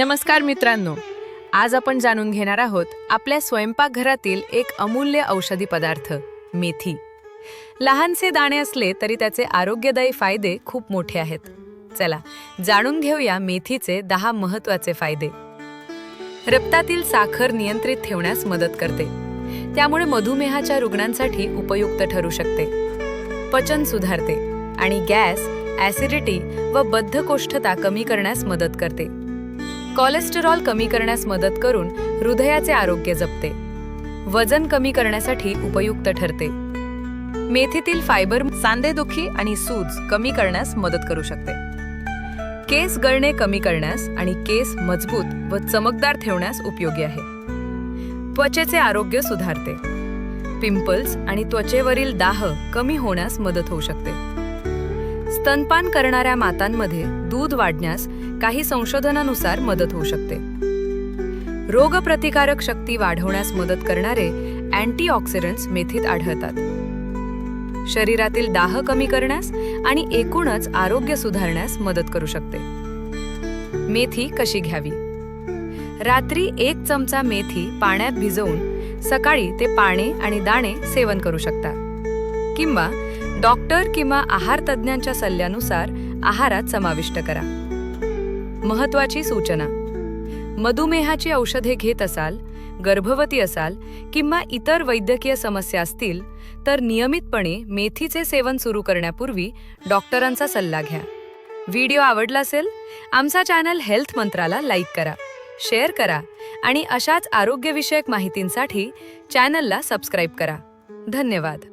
नमस्कार मित्रांनो, आज आपण जाणून घेणार आहोत आपल्या स्वयंपाकघरातील एक अमूल्य औषधी पदार्थ मेथी. लहानसे दाणे असले तरी त्याचे आरोग्यदायी फायदे खूप मोठे आहेत. चला जाणून घेऊया मेथीचे 10 महत्त्वाचे फायदे. रक्तातील साखर नियंत्रित ठेवण्यास मदत करते, त्यामुळे मधुमेहाच्या रुग्णांसाठी उपयुक्त ठरू शकते. पचन सुधारते आणि गॅस, ॲसिडिटी व बद्धकोष्ठता कमी करण्यास मदत करते. कोलेस्टेरॉल कमी करण्यास मदत करून हृदयाचे आरोग्य जपते. वजन कमी करण्यासाठी उपयुक्त ठरते. मेथीतील फायबर सांधेदुखी आणि सूज कमी करण्यास मदत करू शकते. केस गळणे कमी करण्यास आणि केस मजबूत व चमकदार ठेवण्यास उपयोगी आहे. त्वचेचे आरोग्य सुधारते. पिंपल्स आणि त्वचेवरील दाह कमी होण्यास मदत होऊ शकते. स्तनपान करणाऱ्या मातांमध्ये दूध वाढण्यास काही संशोधनानुसार मदत होऊ शकते. रोगप्रतिकारक शक्ती वाढवण्यास मदत करणारे अँटीऑक्सिडंट्स मेथीत आढळतात. शरीरातील दाह कमी करण्यास आणि एकूणच आरोग्य सुधारण्यास मदत करू शकते. मेथी कशी घ्यावी? रात्री 1 चमचा मेथी पाण्यात भिजवून सकाळी ते पाने आणि दाणे सेवन करू शकता, किंवा डॉक्टर किंवा आहार तज्ज्ञांच्या सल्ल्यानुसार आहारात समाविष्ट करा. महत्त्वाची सूचना: मधुमेहाची औषधे घेत असाल, गर्भवती असाल किंवा इतर वैद्यकीय समस्या असतील तर नियमितपणे मेथीचे सेवन सुरू करण्यापूर्वी डॉक्टरांचा सल्ला घ्या. व्हिडिओ आवडला असेल, आमचा चॅनल हेल्थ मंत्राला लाईक करा, शेअर करा आणि अशाच आरोग्यविषयक माहितींसाठी चॅनलला सबस्क्राईब करा. धन्यवाद.